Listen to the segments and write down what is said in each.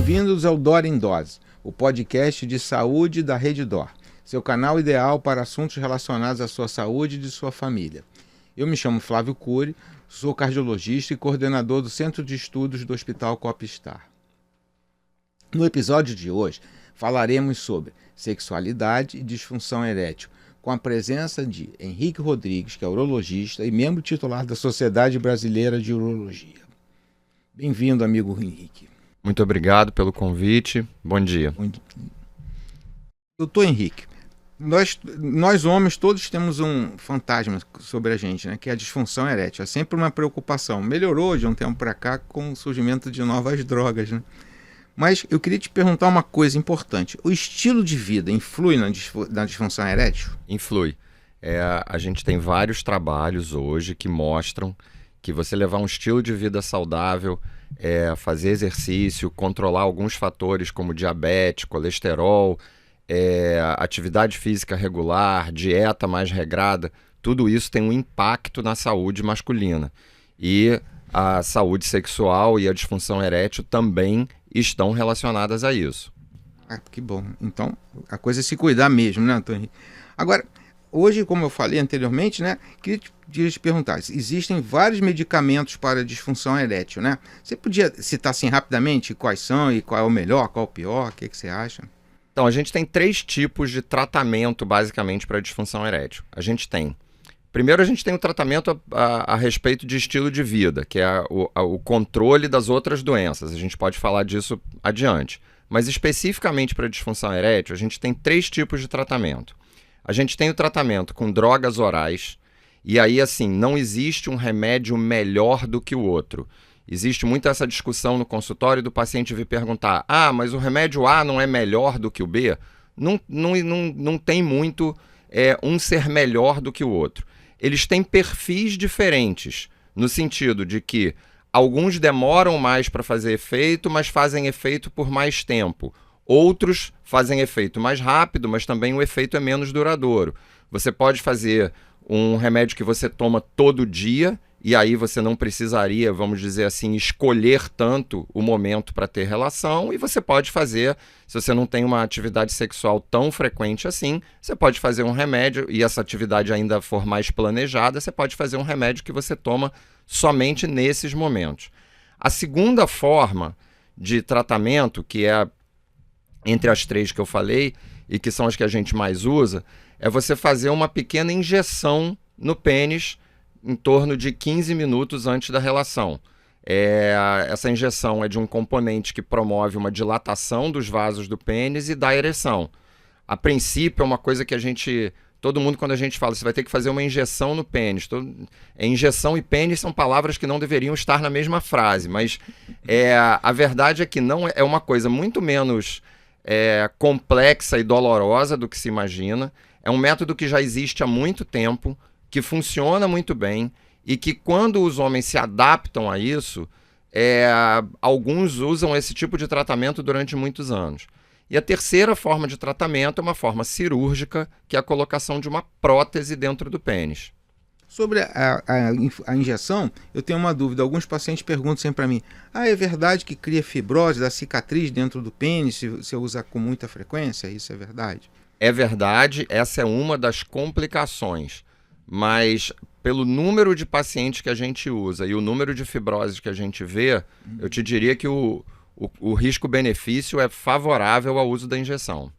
Bem-vindos ao Dor em Dose, o podcast de saúde da Rede Dor, seu canal ideal para assuntos relacionados à sua saúde e de sua família. Eu me chamo Flávio Cury, sou cardiologista e coordenador do Centro de Estudos do Hospital Copstar. No episódio de hoje, falaremos sobre sexualidade e disfunção erétil, com a presença de Henrique Rodrigues, que é urologista e membro titular da Sociedade Brasileira de Urologia. Bem-vindo, amigo Henrique. Muito obrigado pelo convite. Bom dia. Doutor Henrique, nós homens todos temos um fantasma sobre a gente, né? Que é a disfunção erétil. É sempre uma preocupação. Melhorou de um tempo para cá com o surgimento de novas drogas, né? Mas eu queria te perguntar uma coisa importante. O estilo de vida influi na disfunção erétil? Influi. A gente tem vários trabalhos hoje que mostram que você levar um estilo de vida saudável, fazer exercício, controlar alguns fatores como diabetes, colesterol, atividade física regular, dieta mais regrada, tudo isso tem um impacto na saúde masculina. E a saúde sexual e a disfunção erétil também estão relacionadas a isso. Que bom. Então, a coisa é se cuidar mesmo, né, Antônio? Agora, hoje, como eu falei anteriormente, né, queria te perguntar, existem vários medicamentos para a disfunção erétil, né? Você podia citar assim rapidamente quais são e qual é o melhor, qual é o pior, o que você acha? Então, a gente tem 3 tipos de tratamento, basicamente, para a disfunção erétil. Primeiro, a gente tem o tratamento a respeito de estilo de vida, que é o controle das outras doenças. A gente pode falar disso adiante. Mas, especificamente para a disfunção erétil, a gente tem 3 tipos de tratamento. A gente tem o tratamento com drogas orais, e aí, assim, não existe um remédio melhor do que o outro. Existe muito essa discussão no consultório do paciente vir perguntar: mas o remédio A não é melhor do que o B? Não tem muito um ser melhor do que o outro. Eles têm perfis diferentes, no sentido de que alguns demoram mais para fazer efeito, mas fazem efeito por mais tempo. Outros fazem efeito mais rápido, mas também o efeito é menos duradouro. Você pode fazer um remédio que você toma todo dia, e aí você não precisaria, vamos dizer assim, escolher tanto o momento para ter relação, e você pode fazer, se você não tem uma atividade sexual tão frequente assim, você pode fazer um remédio, e essa atividade ainda for mais planejada, você pode fazer um remédio que você toma somente nesses momentos. A segunda forma de tratamento, que é entre as 3 que eu falei, e que são as que a gente mais usa, é você fazer uma pequena injeção no pênis em torno de 15 minutos antes da relação. Essa injeção é de um componente que promove uma dilatação dos vasos do pênis e dá ereção. A princípio, é uma coisa que todo mundo, quando a gente fala, você vai ter que fazer uma injeção no pênis. Injeção e pênis são palavras que não deveriam estar na mesma frase, mas a verdade é que não é uma coisa muito menos complexa e dolorosa do que se imagina. É um método que já existe há muito tempo, que funciona muito bem e que, quando os homens se adaptam a isso, alguns usam esse tipo de tratamento durante muitos anos. E a terceira forma de tratamento é uma forma cirúrgica, que é a colocação de uma prótese dentro do pênis. Sobre a injeção, eu tenho uma dúvida. Alguns pacientes perguntam sempre para mim: é verdade que cria fibrose da cicatriz dentro do pênis se você usa com muita frequência? Isso é verdade? É verdade, essa é uma das complicações. Mas pelo número de pacientes que a gente usa e o número de fibroses que a gente vê, eu te diria que o risco-benefício é favorável ao uso da injeção.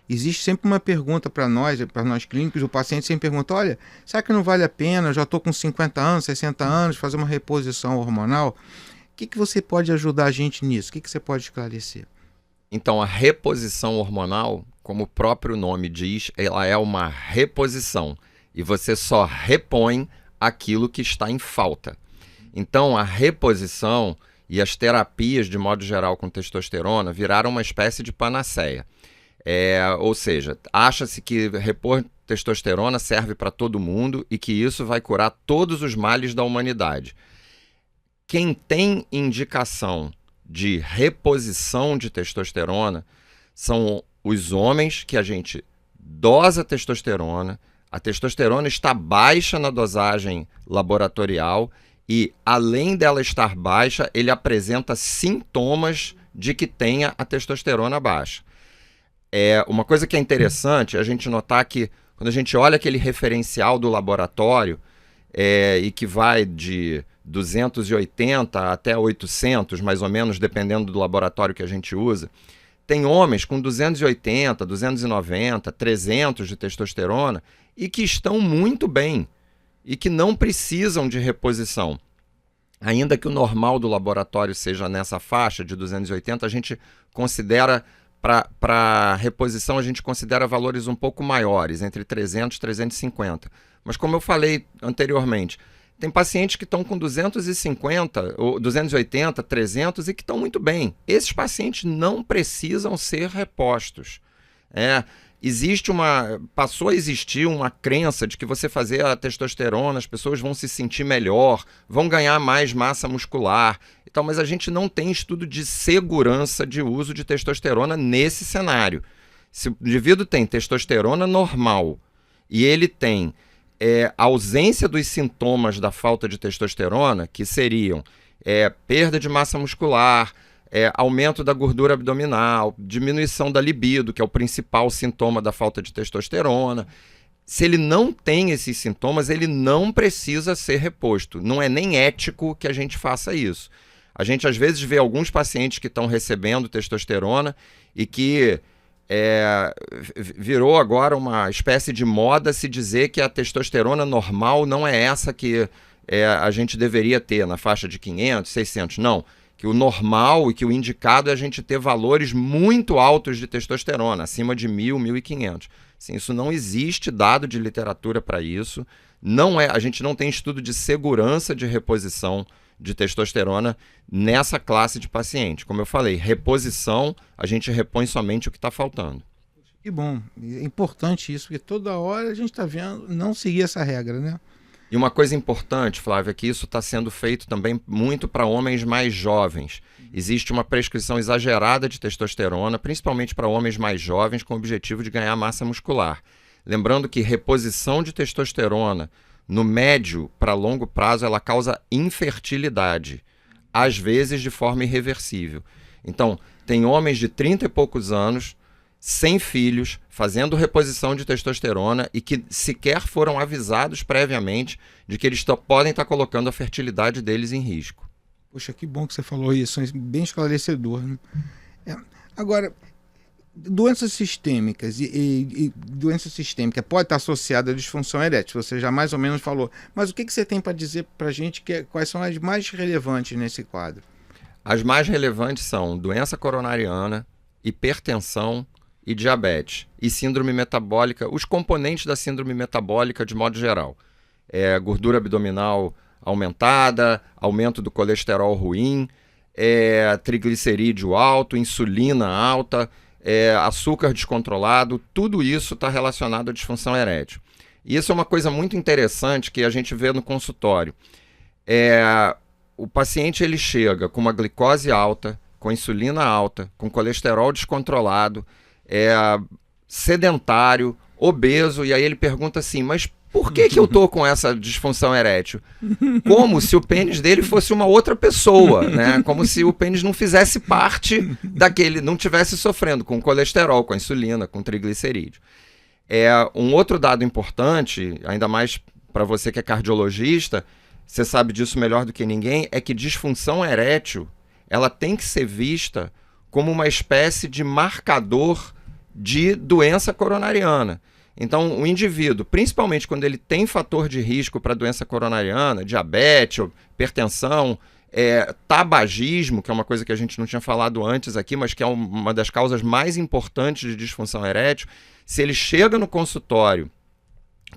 Existe sempre uma pergunta para nós clínicos, o paciente sempre pergunta: olha, será que não vale a pena, eu já estou com 50 anos, 60 anos, fazer uma reposição hormonal? O que você pode ajudar a gente nisso? O que você pode esclarecer? Então, a reposição hormonal, como o próprio nome diz, ela é uma reposição. E você só repõe aquilo que está em falta. Então, a reposição e as terapias, de modo geral, com testosterona, viraram uma espécie de panaceia. Ou seja, acha-se que repor testosterona serve para todo mundo e que isso vai curar todos os males da humanidade. Quem tem indicação de reposição de testosterona são os homens que a gente dosa testosterona. A testosterona está baixa na dosagem laboratorial e, além dela estar baixa, ele apresenta sintomas de que tenha a testosterona baixa. Uma coisa que é interessante a gente notar que quando a gente olha aquele referencial do laboratório e que vai de 280 até 800, mais ou menos, dependendo do laboratório que a gente usa, tem homens com 280, 290, 300 de testosterona e que estão muito bem e que não precisam de reposição. Ainda que o normal do laboratório seja nessa faixa de 280, a gente considera, para reposição, a gente considera valores um pouco maiores, entre 300 e 350. Mas como eu falei anteriormente, tem pacientes que estão com 250, ou 280, 300 e que estão muito bem. Esses pacientes não precisam ser repostos. Passou a existir uma crença de que você fazer a testosterona, as pessoas vão se sentir melhor, vão ganhar mais massa muscular e tal, mas a gente não tem estudo de segurança de uso de testosterona nesse cenário. Se o indivíduo tem testosterona normal e ele tem ausência dos sintomas da falta de testosterona, que seriam perda de massa muscular, aumento da gordura abdominal, diminuição da libido, que é o principal sintoma da falta de testosterona. Se ele não tem esses sintomas, ele não precisa ser reposto. Não é nem ético que a gente faça isso. A gente às vezes vê alguns pacientes que estão recebendo testosterona e que virou agora uma espécie de moda se dizer que a testosterona normal não é essa que a gente deveria ter na faixa de 500, 600. Não. Que o normal e que o indicado é a gente ter valores muito altos de testosterona, acima de 1.000, 1.500. Sim, isso não existe dado de literatura para isso. A gente não tem estudo de segurança de reposição de testosterona nessa classe de paciente. Como eu falei, reposição, a gente repõe somente o que está faltando. Que bom. É importante isso, porque toda hora a gente está vendo não seguir essa regra, né? E uma coisa importante, Flávio, é que isso está sendo feito também muito para homens mais jovens. Existe uma prescrição exagerada de testosterona, principalmente para homens mais jovens, com o objetivo de ganhar massa muscular. Lembrando que reposição de testosterona no médio para longo prazo, ela causa infertilidade, às vezes de forma irreversível. Então, tem homens de 30 e poucos anos, sem filhos, fazendo reposição de testosterona e que sequer foram avisados previamente de que eles podem estar colocando a fertilidade deles em risco. Poxa, que bom que você falou isso, é bem esclarecedor, né? Agora, doenças sistêmicas e doença sistêmica pode estar associada à disfunção erétil, você já mais ou menos falou, mas o que você tem para dizer para a gente quais são as mais relevantes nesse quadro? As mais relevantes são doença coronariana, hipertensão e diabetes, e síndrome metabólica, os componentes da síndrome metabólica de modo geral. Gordura abdominal aumentada, aumento do colesterol ruim, triglicerídeo alto, insulina alta, açúcar descontrolado, tudo isso está relacionado à disfunção erétil. E isso é uma coisa muito interessante que a gente vê no consultório. O paciente ele chega com uma glicose alta, com insulina alta, com colesterol descontrolado, sedentário, obeso, e aí ele pergunta assim, mas por que eu tô com essa disfunção erétil? Como se o pênis dele fosse uma outra pessoa, né? Como se o pênis não fizesse parte daquele, não tivesse sofrendo com colesterol, com insulina, com triglicerídeo. Um outro dado importante, ainda mais para você que é cardiologista, você sabe disso melhor do que ninguém, é que disfunção erétil, ela tem que ser vista como uma espécie de marcador de doença coronariana. Então, o indivíduo, principalmente quando ele tem fator de risco para doença coronariana, diabetes, hipertensão, tabagismo, que é uma coisa que a gente não tinha falado antes aqui, mas que é uma das causas mais importantes de disfunção erétil, se ele chega no consultório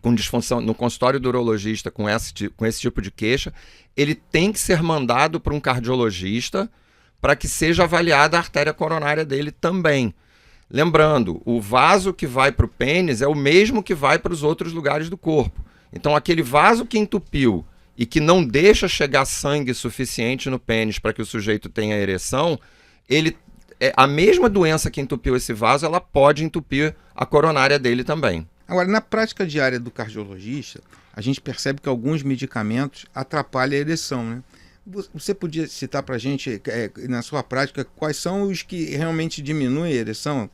com disfunção, no consultório do urologista com esse tipo de queixa, ele tem que ser mandado para um cardiologista para que seja avaliada a artéria coronária dele também. Lembrando, o vaso que vai para o pênis é o mesmo que vai para os outros lugares do corpo. Então, aquele vaso que entupiu e que não deixa chegar sangue suficiente no pênis para que o sujeito tenha ereção, a mesma doença que entupiu esse vaso, ela pode entupir a coronária dele também. Agora, na prática diária do cardiologista, a gente percebe que alguns medicamentos atrapalham a ereção, né? Você podia citar para a gente, na sua prática, quais são os que realmente diminuem a ereção?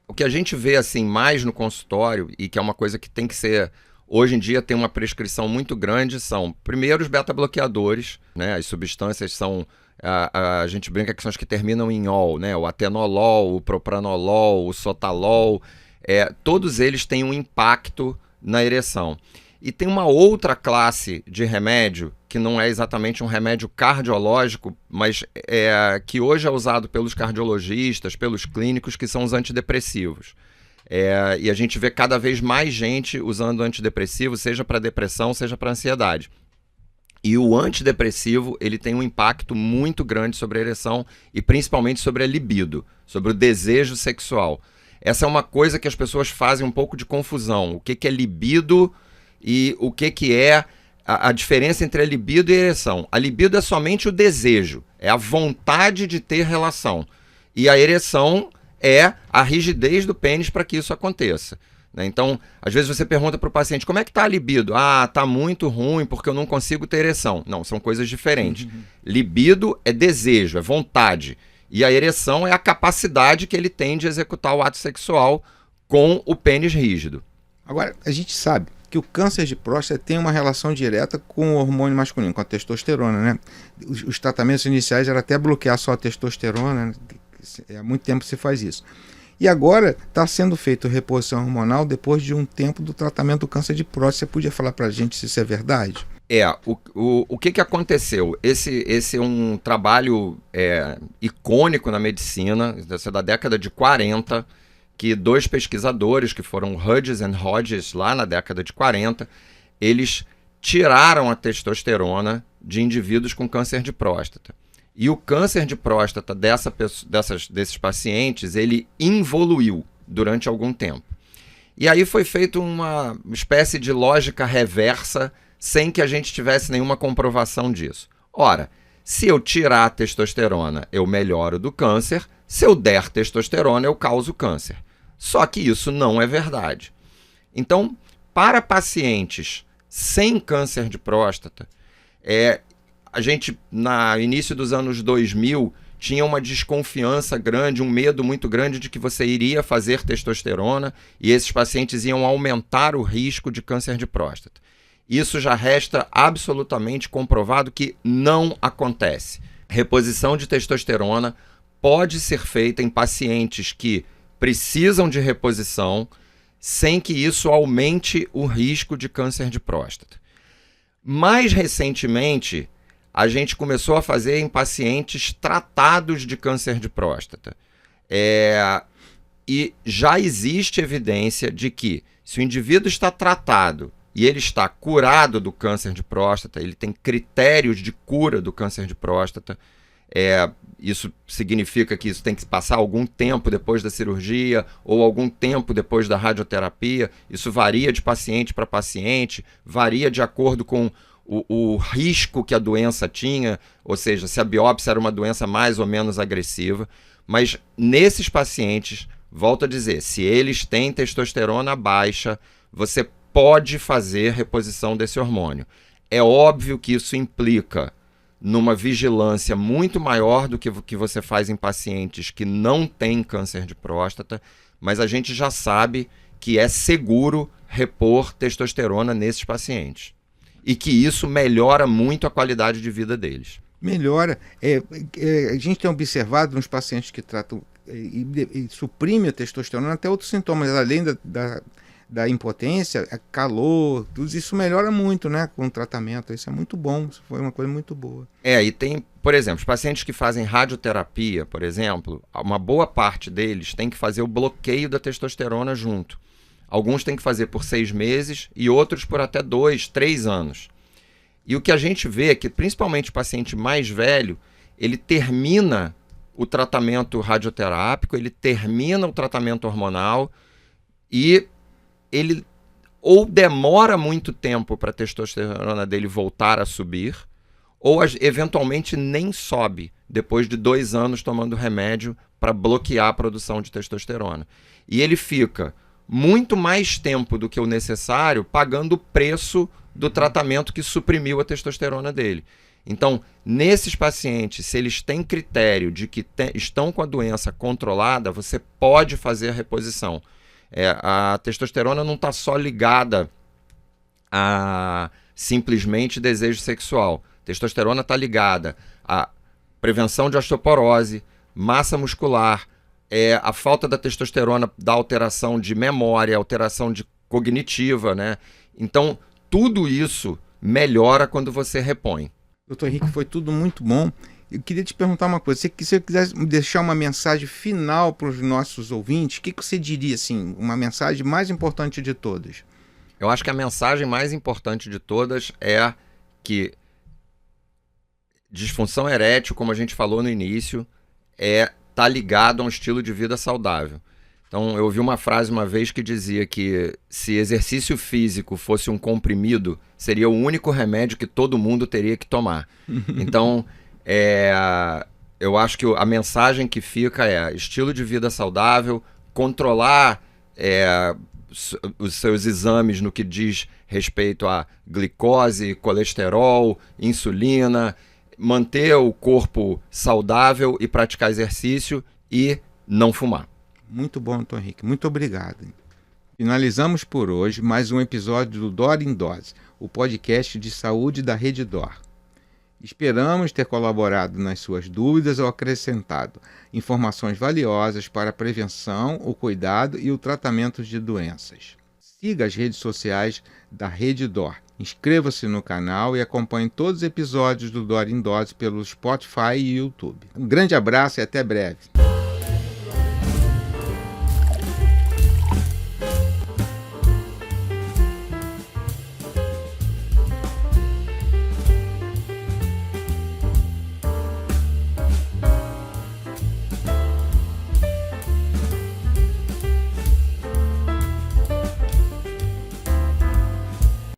O que a gente vê assim mais no consultório, e que é uma coisa que tem que ser, hoje em dia tem uma prescrição muito grande, são, primeiro, os beta-bloqueadores, né? As substâncias são, a gente brinca que são as que terminam em ol, né? O atenolol, o propranolol, o sotalol, todos eles têm um impacto na ereção. E tem uma outra classe de remédio, que não é exatamente um remédio cardiológico, mas que hoje é usado pelos cardiologistas, pelos clínicos, que são os antidepressivos. E a gente vê cada vez mais gente usando antidepressivo, seja para depressão, seja para ansiedade. E o antidepressivo, ele tem um impacto muito grande sobre a ereção e principalmente sobre a libido, sobre o desejo sexual. Essa é uma coisa que as pessoas fazem um pouco de confusão. O que é libido e o que é a diferença entre a libido e a ereção. A libido é somente o desejo, é a vontade de ter relação. E a ereção é a rigidez do pênis para que isso aconteça. Então, às vezes você pergunta para o paciente, como é que está a libido? Ah, está muito ruim porque eu não consigo ter ereção. Não, são coisas diferentes. Libido é desejo, é vontade. E a ereção é a capacidade que ele tem de executar o ato sexual com o pênis rígido. Agora, a gente sabe que o câncer de próstata tem uma relação direta com o hormônio masculino, com a testosterona, né? Os tratamentos iniciais eram até bloquear só a testosterona, né? Há muito tempo se faz isso. E agora está sendo feita reposição hormonal depois de um tempo do tratamento do câncer de próstata. Você podia falar para a gente se isso é verdade? O que aconteceu? Esse é um trabalho icônico na medicina, esse é da década de 40, que dois pesquisadores, que foram Hughes e Hodges, lá na década de 40, eles tiraram a testosterona de indivíduos com câncer de próstata. E o câncer de próstata desses pacientes, ele involuiu durante algum tempo. E aí foi feita uma espécie de lógica reversa, sem que a gente tivesse nenhuma comprovação disso. Ora, se eu tirar a testosterona, eu melhoro do câncer. Se eu der testosterona, eu causo câncer. Só que isso não é verdade. Então, para pacientes sem câncer de próstata, a gente, no início dos anos 2000, tinha uma desconfiança grande, um medo muito grande de que você iria fazer testosterona e esses pacientes iam aumentar o risco de câncer de próstata. Isso já resta absolutamente comprovado que não acontece. Reposição de testosterona pode ser feita em pacientes que precisam de reposição sem que isso aumente o risco de câncer de próstata. Mais recentemente, a gente começou a fazer em pacientes tratados de câncer de próstata. E já existe evidência de que, se o indivíduo está tratado e ele está curado do câncer de próstata, ele tem critérios de cura do câncer de próstata, isso significa que isso tem que passar algum tempo depois da cirurgia ou algum tempo depois da radioterapia. Isso varia de paciente para paciente, varia de acordo com o risco que a doença tinha, ou seja, se a biópsia era uma doença mais ou menos agressiva. Mas nesses pacientes, volto a dizer, se eles têm testosterona baixa, você pode fazer reposição desse hormônio. É óbvio que isso implica numa vigilância muito maior do que você faz em pacientes que não têm câncer de próstata, mas a gente já sabe que é seguro repor testosterona nesses pacientes. E que isso melhora muito a qualidade de vida deles. Melhora. A gente tem observado nos pacientes que tratam e suprime a testosterona até outros sintomas, além da impotência, calor, tudo isso melhora muito, né, com o tratamento. Isso é muito bom, isso foi uma coisa muito boa. E tem, por exemplo, os pacientes que fazem radioterapia, por exemplo, uma boa parte deles tem que fazer o bloqueio da testosterona junto. Alguns têm que fazer por 6 meses e outros por até 2, 3 anos. E o que a gente vê é que, principalmente o paciente mais velho, ele termina o tratamento radioterápico, ele termina o tratamento hormonal e ele ou demora muito tempo para a testosterona dele voltar a subir, ou eventualmente nem sobe depois de 2 anos tomando remédio para bloquear a produção de testosterona. E ele fica muito mais tempo do que o necessário pagando o preço do tratamento que suprimiu a testosterona dele. Então, nesses pacientes, se eles têm critério de que estão com a doença controlada, você pode fazer a reposição. A testosterona não está só ligada a simplesmente desejo sexual. Testosterona está ligada à prevenção de osteoporose, massa muscular, a falta da testosterona dá alteração de memória, alteração cognitiva, né? Então, tudo isso melhora quando você repõe. Doutor Henrique, foi tudo muito bom. Eu queria te perguntar uma coisa. Se você quisesse me deixar uma mensagem final para os nossos ouvintes, o que você diria, assim, uma mensagem mais importante de todas? Eu acho que a mensagem mais importante de todas é que disfunção erétil, como a gente falou no início, tá ligado a um estilo de vida saudável. Então, eu ouvi uma frase uma vez que dizia que se exercício físico fosse um comprimido, seria o único remédio que todo mundo teria que tomar. Então, eu acho que a mensagem que fica é estilo de vida saudável, controlar os seus exames no que diz respeito a glicose, colesterol, insulina, manter o corpo saudável e praticar exercício e não fumar. Muito bom, doutor Henrique. Muito obrigado. Finalizamos por hoje mais um episódio do Dor em Dose, o podcast de saúde da Rede Dor. Esperamos ter colaborado nas suas dúvidas ou acrescentado informações valiosas para a prevenção, o cuidado e o tratamento de doenças. Siga as redes sociais da Rede Dor. Inscreva-se no canal e acompanhe todos os episódios do Dor em Dose pelo Spotify e YouTube. Um grande abraço e até breve.